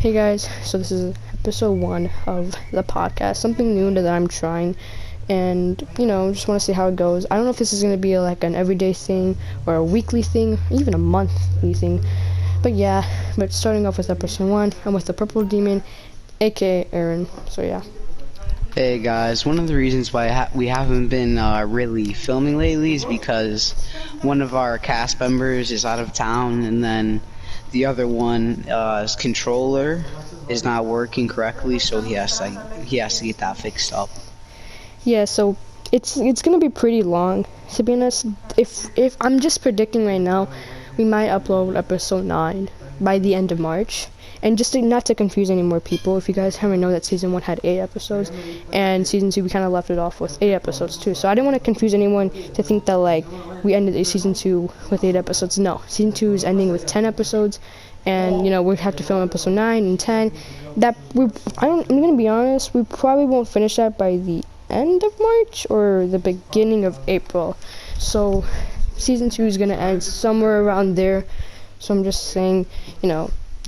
Hey guys, so this is episode 1 of the podcast, something new that I'm trying, and just want to see how it goes. I don't know if this is going to be like an everyday thing, or a weekly thing, even a monthly thing, but starting off with episode 1, I'm with the Purple Demon, aka Aaron, so yeah. Hey guys, one of the reasons why we haven't been really filming lately is because one of our cast members is out of town, and then the other one, his controller is not working correctly, so he has to get that fixed up. Yeah, so it's gonna be pretty long. To be honest, if I'm just predicting right now, we might upload episode 9 by the end of March. And just not to confuse any more people, if you guys haven't know that season 1 had 8 episodes, and season 2 we kind of left it off with 8 episodes too. So I didn't want to confuse anyone to think that like we ended season 2 with 8 episodes. No, season 2 is ending with 10 episodes, and we have to film episode 9 and 10. I'm gonna be honest, we probably won't finish that by the end of March or the beginning of April. So season 2 is gonna end somewhere around there. So I'm just saying,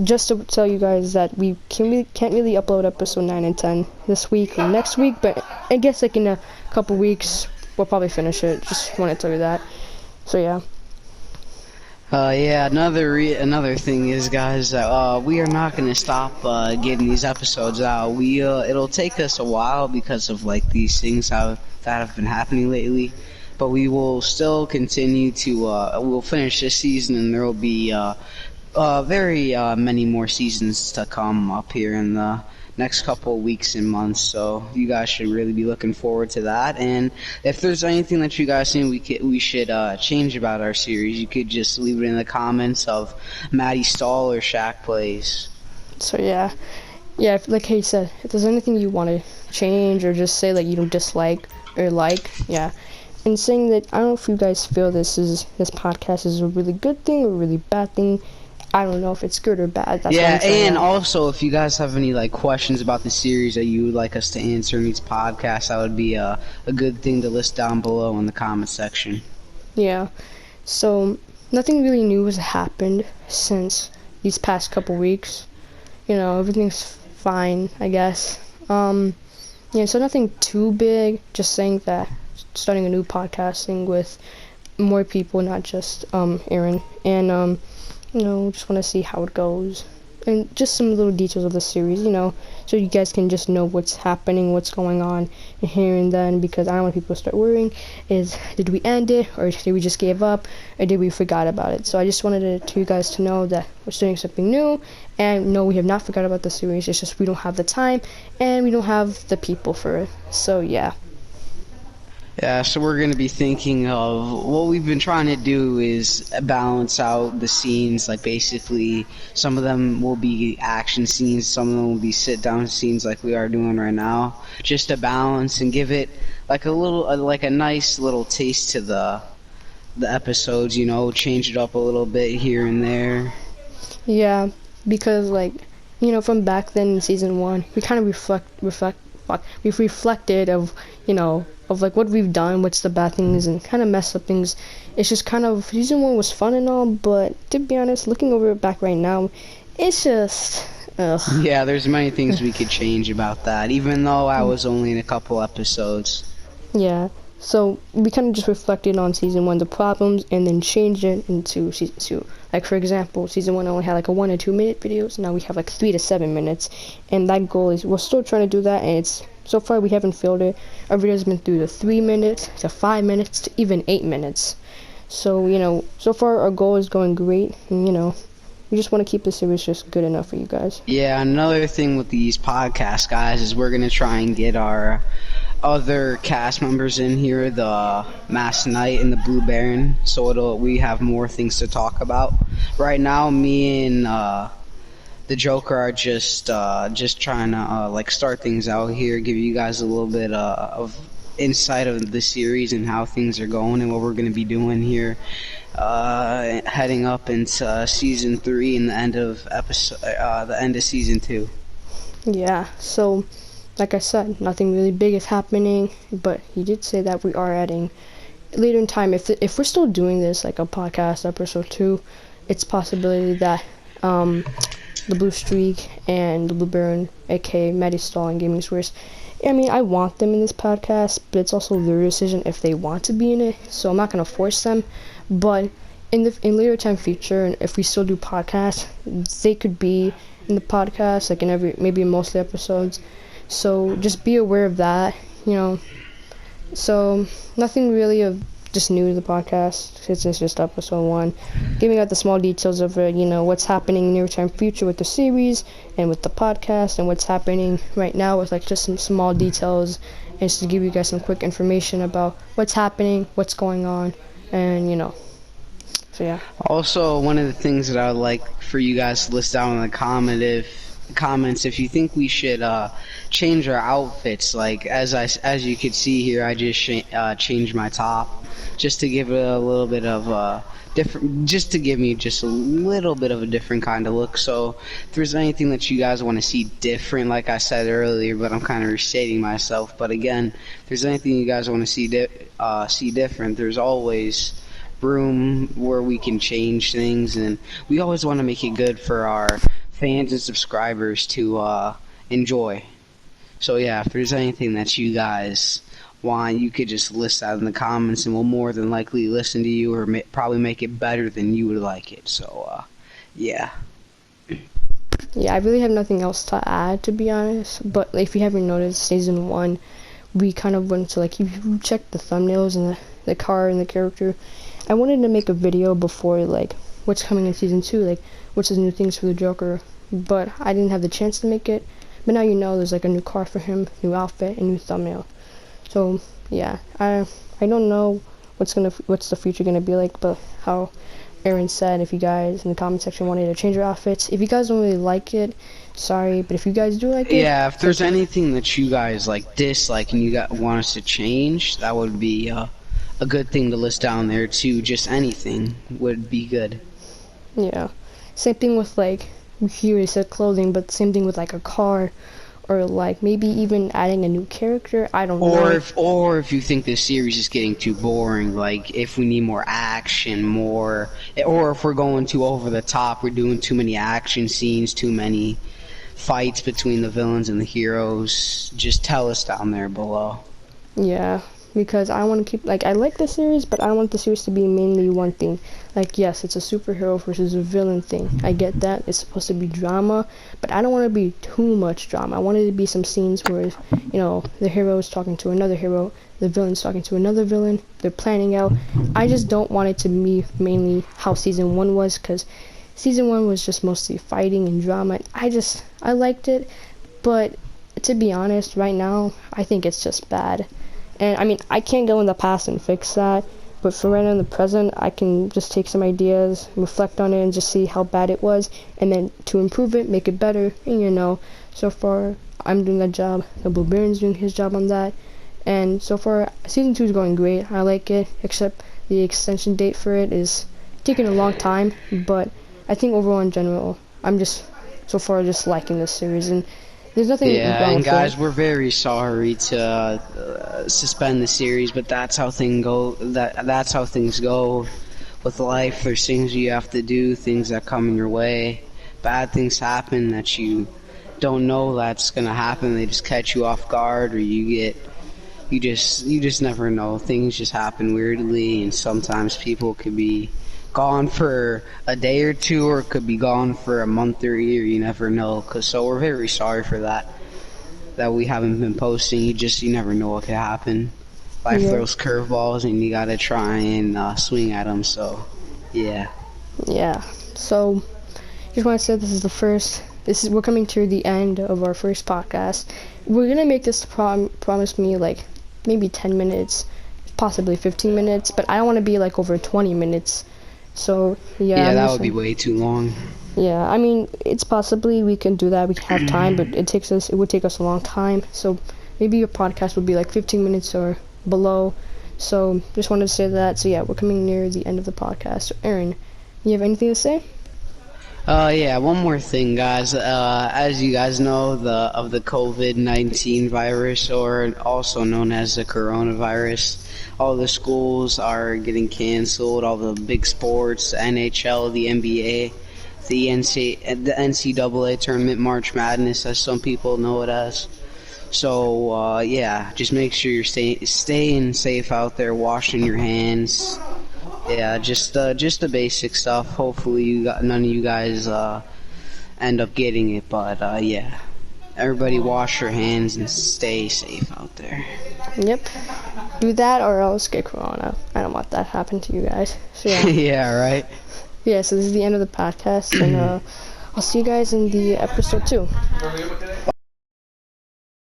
just to tell you guys that we can't really upload episode 9 and 10 this week or next week, but I guess like in a couple weeks we'll probably finish it. Just want to tell you that. So yeah. Another thing is, guys, we are not gonna stop getting these episodes out. It'll take us a while because of like these things that have been happening lately, but we will still continue to. We'll finish this season, and there will be very many more seasons to come up here in the next couple of weeks and months, so you guys should really be looking forward to that. And if there's anything that you guys think we should change about our series, you could just leave it in the comments of Maddie Stall or Shaq Plays. So yeah, like he said, if there's anything you want to change or just say like you don't dislike or like, yeah. And saying that, I don't know if you guys feel this podcast is a really good thing or a really bad thing. I don't know if it's good or bad. That's and also if you guys have any like questions about the series that you would like us to answer in these podcasts, that would be a good thing to list down below in the comment section. Yeah. So nothing really new has happened since these past couple weeks. Everything's fine, I guess. So nothing too big. Just saying that starting a new podcasting with more people, not just Aaron, and just want to see how it goes, and just some little details of the series, so you guys can just know what's happening, what's going on here and then, because I don't want people to start worrying, did we end it, or did we just give up, or did we forgot about it? So I just wanted you guys to know that we're starting something new, and no, we have not forgot about the series, it's just we don't have the time, and we don't have the people for it, so yeah. Yeah, so we're going to be thinking of what we've been trying to do is balance out the scenes. Like basically, some of them will be action scenes, some of them will be sit-down scenes like we are doing right now. Just to balance and give it like a nice little taste to the episodes. Change it up a little bit here and there. Yeah, because from back then in season 1, we kind of we've reflected of like what we've done, what's the bad things, and kind of messed up things. It's just kind of, season 1 was fun and all, but to be honest, looking over it back right now, it's just, ugh. Yeah, there's many things we could change about that, even though I was only in a couple episodes. Yeah, so we kind of just reflected on season 1, the problems, and then changed it into season 2. Like, for example, season 1 only had like a 1 or 2 minute videos, now we have like 3 to 7 minutes, and that goal is, we're still trying to do that, and so far we haven't failed it. Our videos have been through the 3 minutes, to 5 minutes, to even 8 minutes. So, so far our goal is going great, and we just want to keep the series just good enough for you guys. Yeah, another thing with these podcasts, guys, is we're going to try and get our other cast members in here, the Masked Knight and the Blue Baron, so we have more things to talk about. Right now, me and the Joker are just trying to start things out here, give you guys a little bit of insight of the series and how things are going and what we're going to be doing here, heading up into season 3 and the end of season 2. Yeah, so like I said, nothing really big is happening, but he did say that we are adding later in time. If we're still doing this like a podcast episode 2, it's possibility that the Blue Streak and the Blue Baron, aka Maddie Stall and Gaming Squares. I mean, I want them in this podcast, but it's also their decision if they want to be in it. So I'm not gonna force them. But in later time future, and if we still do podcasts, they could be in the podcast, like in maybe in most of the episodes. So just be aware of that, you know. So nothing really of just new to the podcast, since it's just episode 1, giving out the small details of what's happening in near time future with the series and with the podcast, and what's happening right now with like just some small details, and just to give you guys some quick information about what's happening, what's going on, and so yeah. Also, one of the things that I would like for you guys to list down in the comments if you think we should change our outfits. Like as you can see here, I just changed my top just to give it a little bit of just to give me just a little bit of a different kind of look. So if there's anything that you guys want to see different, like I said earlier, but I'm kind of restating myself, but again, if there's anything you guys want to see different, there's always room where we can change things, and we always want to make it good for our fans and subscribers to enjoy. So yeah, if there's anything that you guys want, you could just list that in the comments, and we'll more than likely listen to you, or probably make it better than you would like it. So yeah. Yeah, I really have nothing else to add, to be honest. But if you haven't noticed, season 1, we kind of went to, like, if you check the thumbnails and the car and the character, I wanted to make a video before, like, what's coming in season 2, like, what's the new things for the Joker, but I didn't have the chance to make it. But now there's like a new car for him, new outfit, and new thumbnail. So yeah, I don't know what's the future gonna be like, but how Aaron said, if you guys in the comment section wanted to change your outfits, if you guys don't really like it, sorry, but if you guys do like it, yeah, if there's anything that you guys like dislike and you want us to change, that would be a good thing to list down there too. Just anything would be good. Yeah, same thing with, like, here he said clothing, but same thing with like a car, or like maybe even adding a new character. I don't know. Or if you think this series is getting too boring, like if we need more action, or if we're going too over the top, we're doing too many action scenes, too many fights between the villains and the heroes, just tell us down there below. Yeah, because I want to keep, like, I like the series, but I want the series to be mainly one thing. Like, yes, it's a superhero versus a villain thing. I get that. It's supposed to be drama, but I don't want to be too much drama. I want it to be some scenes where, the hero is talking to another hero, the villain's talking to another villain, they're planning out. I just don't want it to be mainly how season 1 was, because season 1 was just mostly fighting and drama. I liked it, but to be honest, right now, I think it's just bad. And I mean, I can't go in the past and fix that, but for right now in the present, I can just take some ideas, reflect on it, and just see how bad it was, and then to improve it, make it better. And so far, I'm doing that job. The Blue Baron's doing his job on that, and so far, season 2 is going great. I like it, except the extension date for it is taking a long time, but I think overall in general, I'm just so far just liking this series, and there's nothing wrong and with guys, it. we're very sorry to suspend the series, but that's how that's how things go with life. There's things you have to do, things that come in your way. Bad things happen that you don't know that's gonna happen. They just catch you off guard, or you just never know. Things just happen weirdly, and sometimes people could be gone for a day or two, or could be gone for a month or a year. You never know. So we're very sorry for that we haven't been posting. You never know what could happen. Life throws curveballs, and you gotta try and swing at them. So yeah. So just want to say we're coming to the end of our first podcast. We're gonna make this promise me like maybe 10 minutes, possibly 15 minutes, but I don't want to be like over 20 minutes. So yeah, that would be way too long. Yeah, I mean, it's possibly we can do that. We can have time, but it would take us a long time. So maybe your podcast will be like 15 minutes or below. So just wanted to say that. So yeah, we're coming near the end of the podcast. So Aaron, you have anything to say? Yeah, one more thing, guys. As you guys know, the COVID-19 virus, or also known as the coronavirus, all the schools are getting canceled. All the big sports, NHL, the NBA, the NCAA tournament, March Madness, as some people know it as. So yeah, just make sure you're staying safe out there, washing your hands. Yeah, just the basic stuff. Hopefully, none of you guys end up getting it, but yeah, everybody wash your hands and stay safe out there. Yep. Do that or else get corona. I don't want that to happen to you guys. So yeah. Yeah, right. Yeah, so this is the end of the podcast, and I'll see you guys in the episode 2.